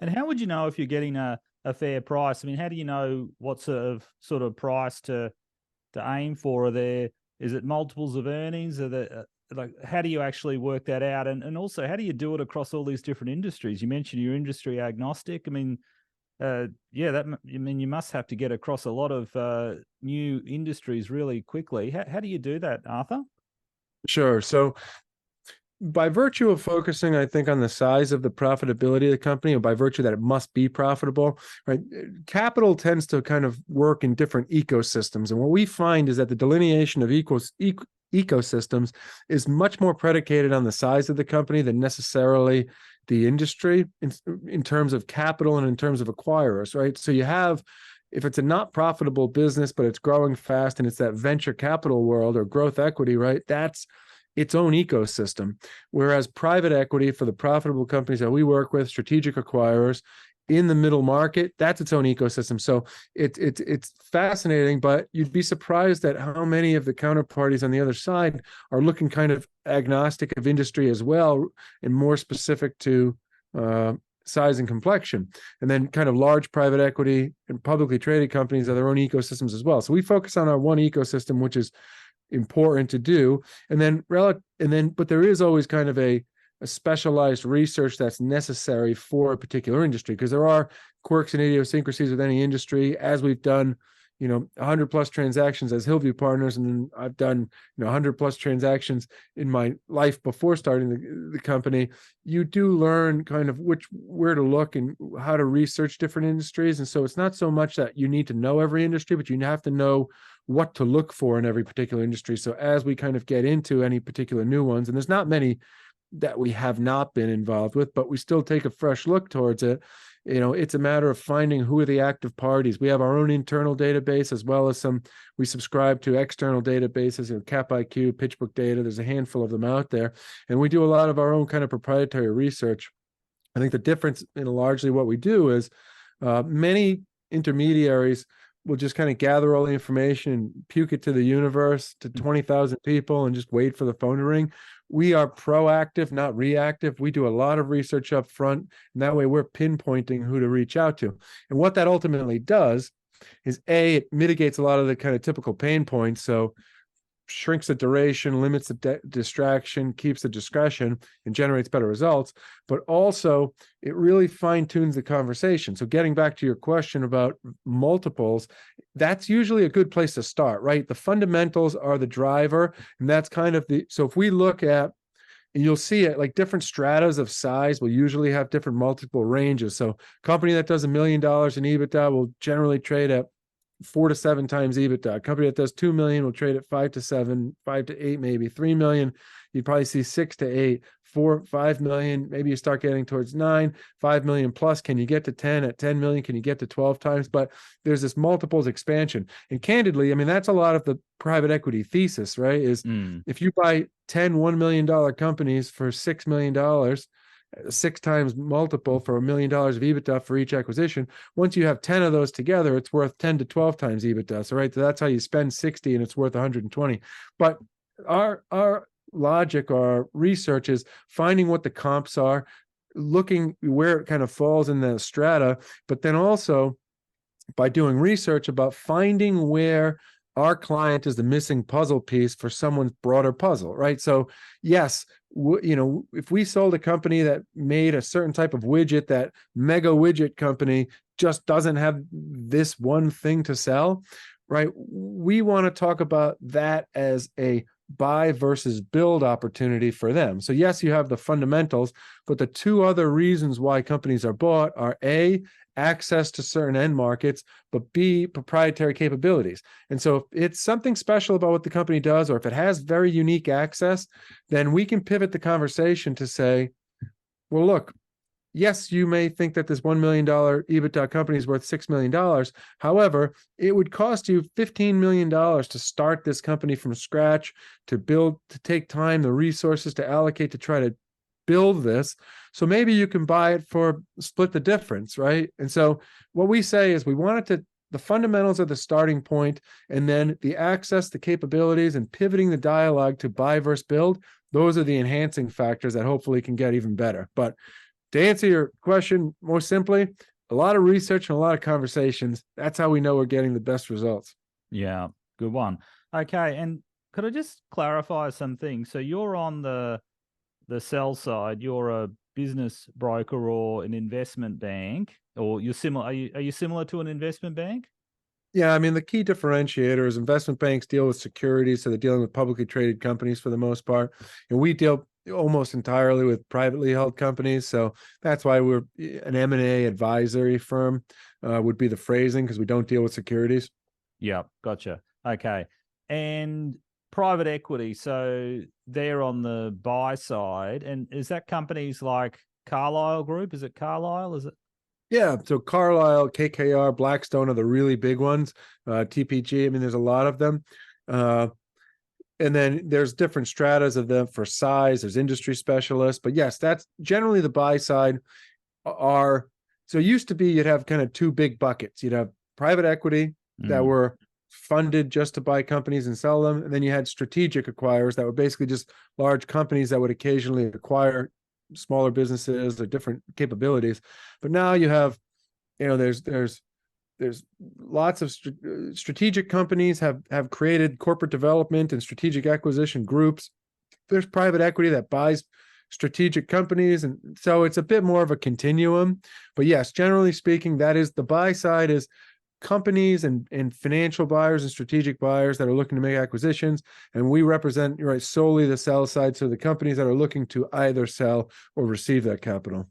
And how would you know if you're getting a fair price? I mean, how do you know what sort of price to aim for? Is it multiples of earnings? Are there, like, how do you actually work that out? And also, how do you do it across all these different industries? You mentioned you're industry agnostic. I mean, yeah, I mean, you must have to get across a lot of new industries really quickly. How do you do that, Arthur? Sure. So by virtue of focusing, I think, on the size of the profitability of the company, or by virtue that it must be profitable, right? Capital tends to kind of work in different ecosystems. And what we find is that the delineation of ecosystems is much more predicated on the size of the company than necessarily the industry in terms of capital and in terms of acquirers, right? So you have, if it's a not profitable business, but it's growing fast and it's that venture capital world or growth equity, right? That's its own ecosystem. Whereas private equity, for the profitable companies that we work with, strategic acquirers in the middle market, that's its own ecosystem. So it's fascinating, but you'd be surprised at how many of the counterparties on the other side are looking kind of agnostic of industry as well, and more specific to size and complexion. And then kind of large private equity and publicly traded companies have their own ecosystems as well. So we focus on our one ecosystem, which is important to do. But there is always kind of a specialized research that's necessary for a particular industry, because there are quirks and idiosyncrasies with any industry, as we've done 100 plus transactions as Hillview Partners, and I've done 100 plus transactions in my life before starting the company. You do learn kind of where to look and how to research different industries. And so it's not so much that you need to know every industry, but you have to know what to look for in every particular industry. So as we kind of get into any particular new ones, and there's not many that we have not been involved with, but we still take a fresh look towards it. It's a matter of finding who are the active parties. We have our own internal database, as well as we subscribe to external databases, CapIQ, PitchBook Data. There's a handful of them out there. And we do a lot of our own kind of proprietary research. I think the difference in largely what we do is many intermediaries will just kind of gather all the information and puke it to the universe, to 20,000 people, and just wait for the phone to ring. We are proactive, not reactive. We do a lot of research up front, and that way we're pinpointing who to reach out to. And what that ultimately does is, it mitigates a lot of the kind of typical pain points. So shrinks the duration, limits the distraction, keeps the discretion, and generates better results. But also, it really fine-tunes the conversation. So getting back to your question about multiples, that's usually a good place to start, right? The fundamentals are the driver, and that's kind of so if we look at, and you'll see it, like different stratas of size will usually have different multiple ranges. So a company that does $1 million in EBITDA will generally trade at 4 to 7 times EBITDA. A company that does 2 million will trade at 5 to 7, 5 to 8, maybe 3 million. You'd probably see 6 to 8, 4, 5 million. Maybe you start getting towards 9, 5 million plus. Can you get to 10? At 10 million, can you get to 12 times? But there's this multiples expansion. And candidly, I mean, that's a lot of the private equity thesis, right? Is if you buy 10 $1 million companies for $6 million, 6 times multiple for $1 million of EBITDA for each acquisition. Once you have 10 of those together, it's worth 10 to 12 times EBITDA. So that's how you spend 60 and it's worth 120. But our logic, our research is finding what the comps are, looking where it kind of falls in the strata, but then also by doing research about finding where our client is the missing puzzle piece for someone's broader puzzle, right? So yes, if we sold a company that made a certain type of widget, that mega widget company just doesn't have this one thing to sell, right? We want to talk about that as a buy versus build opportunity for them. So yes, you have the fundamentals, but the two other reasons why companies are bought are A, access to certain end markets, but B, proprietary capabilities. And so if it's something special about what the company does, or if it has very unique access, then we can pivot the conversation to say, well, look, yes, you may think that this $1 million EBITDA company is worth $6 million. However, it would cost you $15 million to start this company from scratch, to build, to take time, the resources to allocate to try to build this. So maybe you can buy it for split the difference, right? And so what we say is we want it to, the fundamentals are the starting point, and then the access, the capabilities, and pivoting the dialogue to buy versus build, those are the enhancing factors that hopefully can get even better. But To answer your question more simply, a lot of research and a lot of conversations. That's how we know we're getting the best results. Yeah, good one. Okay, and could I just clarify some things? So you're on the sell side. You're a business broker or an investment bank, or you're similar. Are you similar to an investment bank? Yeah, I mean, the key differentiator is investment banks deal with securities, so they're dealing with publicly traded companies for the most part. And we deal almost entirely with privately held companies. So that's why we're an M&A advisory firm, would be the phrasing, because we don't deal with securities. Yeah, gotcha. Okay. And private equity, so they're on the buy side. And is that companies like Carlyle Group? Is it Carlyle? Is it? Yeah, so Carlyle, KKR, Blackstone are the really big ones. TPG, I mean, there's a lot of them. Uh, and then there's different stratas of them for size. There's industry specialists, but yes, that's generally the buy side are. So it used to be you'd have kind of two big buckets. You'd have private equity that Mm, were funded just to buy companies and sell them, and then you had strategic acquirers that were basically just large companies that would occasionally acquire smaller businesses or different capabilities. But now you have, there's lots of strategic companies have created corporate development and strategic acquisition groups. There's private equity that buys strategic companies, and so it's a bit more of a continuum. But yes, generally speaking, that is the buy side is companies and financial buyers and strategic buyers that are looking to make acquisitions, and we represent, right, solely the sell side, so the companies that are looking to either sell or receive that capital.